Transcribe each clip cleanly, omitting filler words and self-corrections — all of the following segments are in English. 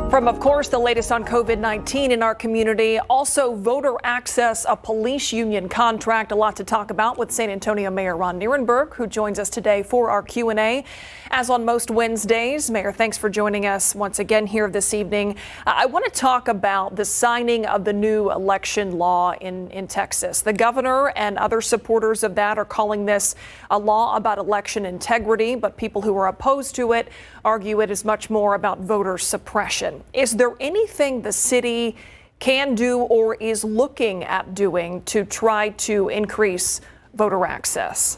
From, of course, the latest on COVID-19 in our community, also voter access, a police union contract, a lot to talk about with San Antonio Mayor Ron Nirenberg, who joins us today for our Q&A. As on most Wednesdays, Mayor, thanks for joining us once again here this evening. I want to talk about the signing of the new election law in Texas. The governor and other supporters of that are calling this a law about election integrity, but people who are opposed to it argue it is much more about voter suppression. Is there anything the city can do or is looking at doing to try to increase voter access?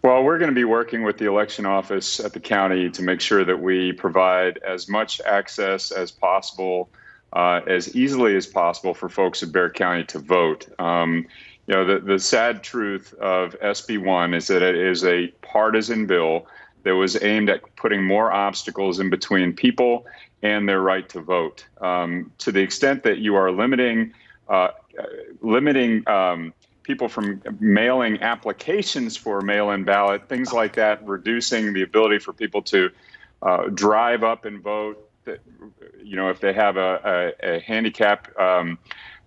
Well, we're going to be working with the election office at the county to make sure that we provide as much access as possible, as easily as possible for folks in Bexar County to vote. The sad truth of SB1 is that it is a partisan bill that was aimed at putting more obstacles in between people and their right to vote. To the extent that you are limiting people from mailing applications for mail-in ballot, things like that, reducing the ability for people to drive up and vote, if they have a handicap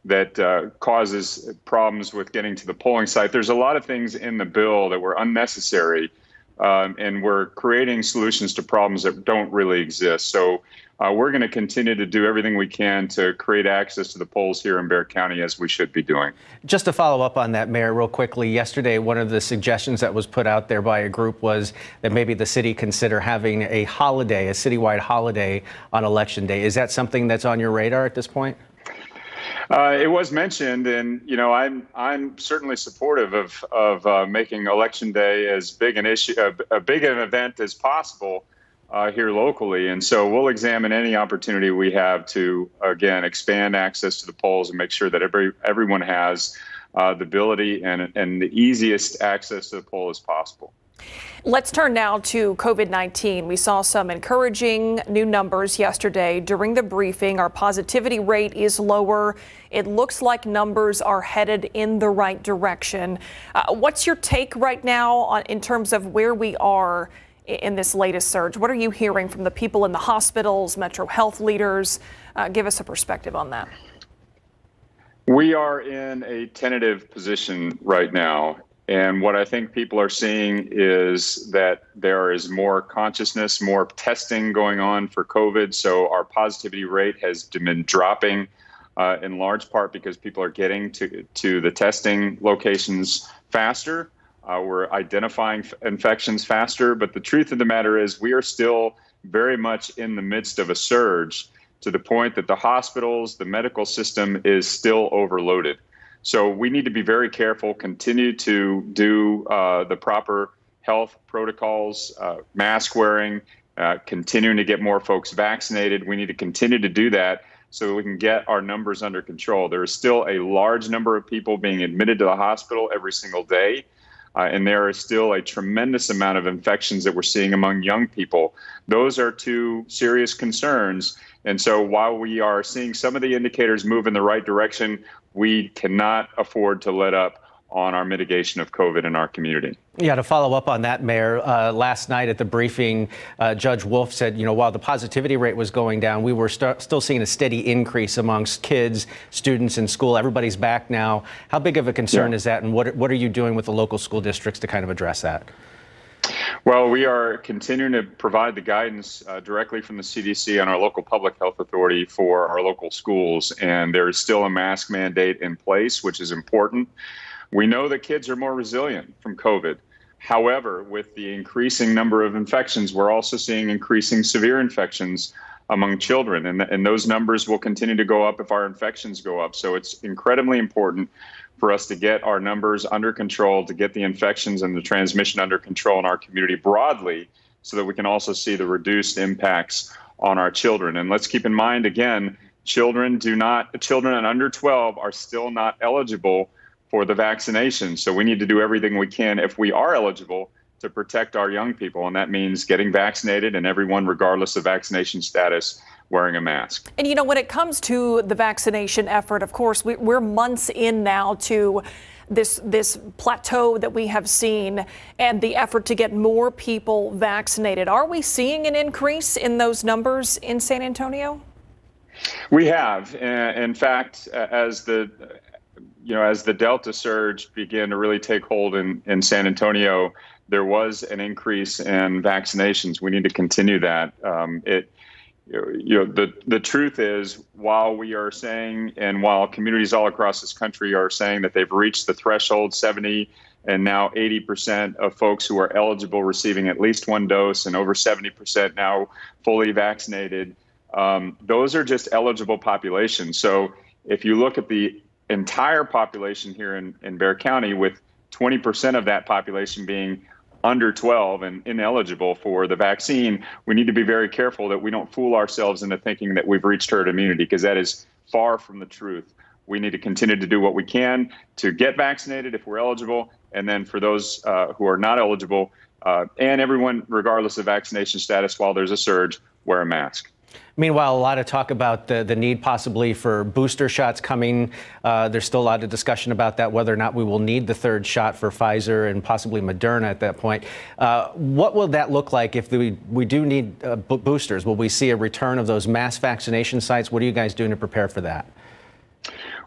that causes problems with getting to the polling site. There's a lot of things in the bill that were unnecessary, and we're creating solutions to problems that don't really exist. So we're going to continue to do everything we can to create access to the polls here in Bexar County, as we should be doing. Just to follow up on that, Mayor, real quickly, yesterday, one of the suggestions that was put out there by a group was that maybe the city consider having a holiday, a citywide holiday on Election Day. Is that something that's on your radar at this point? It was mentioned, and I'm certainly supportive of making Election Day as big an issue, a big an event as possible here locally. And so we'll examine any opportunity we have to, again, expand access to the polls and make sure that everyone has the ability and the easiest access to the poll as possible. Let's turn now to COVID-19. We saw some encouraging new numbers yesterday during the briefing. Our positivity rate is lower. It looks like numbers are headed in the right direction. What's your take right now in terms of where we are in this latest surge? What are you hearing from the people in the hospitals, Metro Health leaders? Give us a perspective on that. We are in a tentative position right now. And what I think people are seeing is that there is more consciousness, more testing going on for COVID. So our positivity rate has been dropping in large part because people are getting to the testing locations faster. We're identifying infections faster. But the truth of the matter is we are still very much in the midst of a surge, to the point that the hospitals, the medical system is still overloaded. So we need to be very careful, continue to do the proper health protocols, mask wearing, continuing to get more folks vaccinated. We need to continue to do that so that we can get our numbers under control. There is still a large number of people being admitted to the hospital every single day. And there is still a tremendous amount of infections that we're seeing among young people. Those are two serious concerns. And so while we are seeing some of the indicators move in the right direction, we cannot afford to let up on our mitigation of COVID in our community. Yeah, to follow up on that, Mayor, last night at the briefing, Judge Wolf said, while the positivity rate was going down, we were still seeing a steady increase amongst kids, students in school. Everybody's back now. How big of a concern is that, and what are you doing with the local school districts to kind of address that? Well, we are continuing to provide the guidance directly from the CDC and our local public health authority for our local schools. And there is still a mask mandate in place, which is important. We know that kids are more resilient from COVID. However, with the increasing number of infections, we're also seeing increasing severe infections among children. And those numbers will continue to go up if our infections go up. So it's incredibly important for us to get our numbers under control, to get the infections and the transmission under control in our community broadly, so that we can also see the reduced impacts on our children. And let's keep in mind, again, children under 12 are still not eligible for the vaccination. So we need to do everything we can, if we are eligible, to protect our young people. And that means getting vaccinated, and everyone, regardless of vaccination status, wearing a mask. And when it comes to the vaccination effort, of course, we're months in now to this plateau that we have seen and the effort to get more people vaccinated. Are we seeing an increase in those numbers in San Antonio? We have. In fact, as the Delta surge began to really take hold in San Antonio, there was an increase in vaccinations. We need to continue that. The truth is, while we are saying, and while communities all across this country are saying that they've reached the threshold, 70 and now 80% of folks who are eligible receiving at least one dose, and over 70% now fully vaccinated, those are just eligible populations. So if you look at the entire population here in Bexar County, with 20% of that population being under 12 and ineligible for the vaccine, we need to be very careful that we don't fool ourselves into thinking that we've reached herd immunity, because that is far from the truth. We need to continue to do what we can to get vaccinated if we're eligible, and then for those who are not eligible, and everyone, regardless of vaccination status, while there's a surge, wear a mask. Meanwhile, a lot of talk about the need possibly for booster shots coming. There's still a lot of discussion about that, whether or not we will need the third shot for Pfizer and possibly Moderna at that point. What will that look like if we do need boosters? Will we see a return of those mass vaccination sites? What are you guys doing to prepare for that?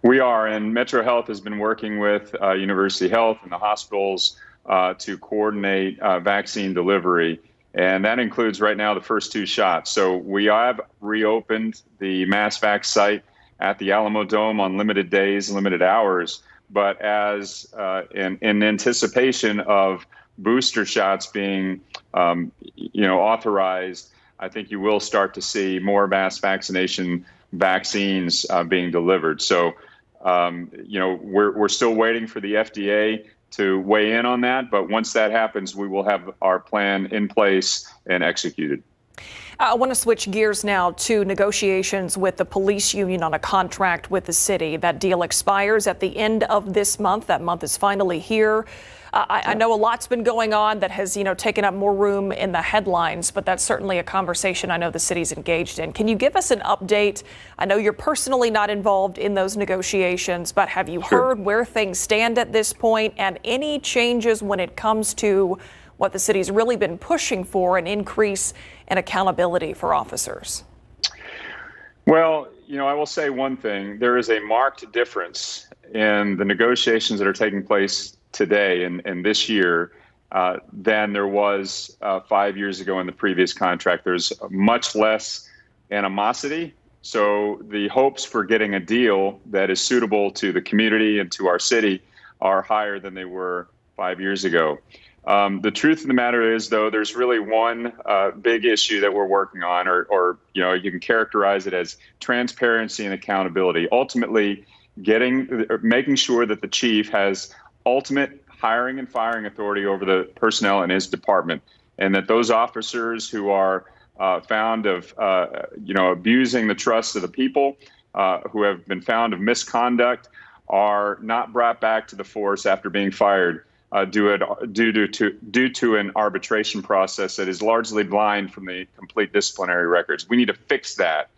We are, and Metro Health has been working with University Health and the hospitals to coordinate vaccine delivery. And that includes right now the first two shots. So we have reopened the mass vac site at the Alamo Dome on limited days, limited hours. But as in anticipation of booster shots being authorized, I think you will start to see more mass vaccination vaccines being delivered. So we're still waiting for the FDA to weigh in on that. But once that happens, we will have our plan in place and executed. I want to switch gears now to negotiations with the police union on a contract with the city. That deal expires at the end of this month. That month is finally here. I know a lot's been going on that has, taken up more room in the headlines, but that's certainly a conversation I know the city's engaged in. Can you give us an update? I know you're personally not involved in those negotiations, but have you heard where things stand at this point, and any changes when it comes to what the city's really been pushing for, an increase in accountability for officers? Well, I will say one thing. There is a marked difference in the negotiations that are taking place today and this year than there was 5 years ago in the previous contract. There's much less animosity. So the hopes for getting a deal that is suitable to the community and to our city are higher than they were 5 years ago. The truth of the matter is, though, there's really one big issue that we're working on, or you can characterize it as transparency and accountability. Ultimately, making sure that the chief has ultimate hiring and firing authority over the personnel in his department, and that those officers who are found of abusing the trust of the people, who have been found of misconduct, are not brought back to the force after being fired due to an arbitration process that is largely blind from the complete disciplinary records. We need to fix that.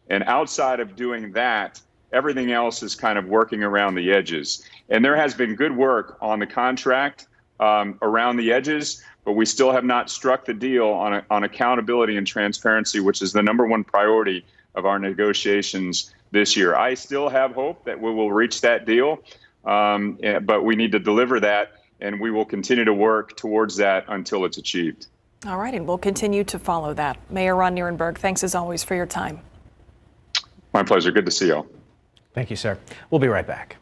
And outside of doing that, everything else is kind of working around the edges. And there has been good work on the contract around the edges, but we still have not struck the deal on accountability and transparency, which is the #1 priority of our negotiations this year. I still have hope that we will reach that deal, but we need to deliver that, and we will continue to work towards that until it's achieved. All right, and we'll continue to follow that. Mayor Ron Nirenberg, thanks as always for your time. My pleasure. Good to see y'all. Thank you, sir. We'll be right back.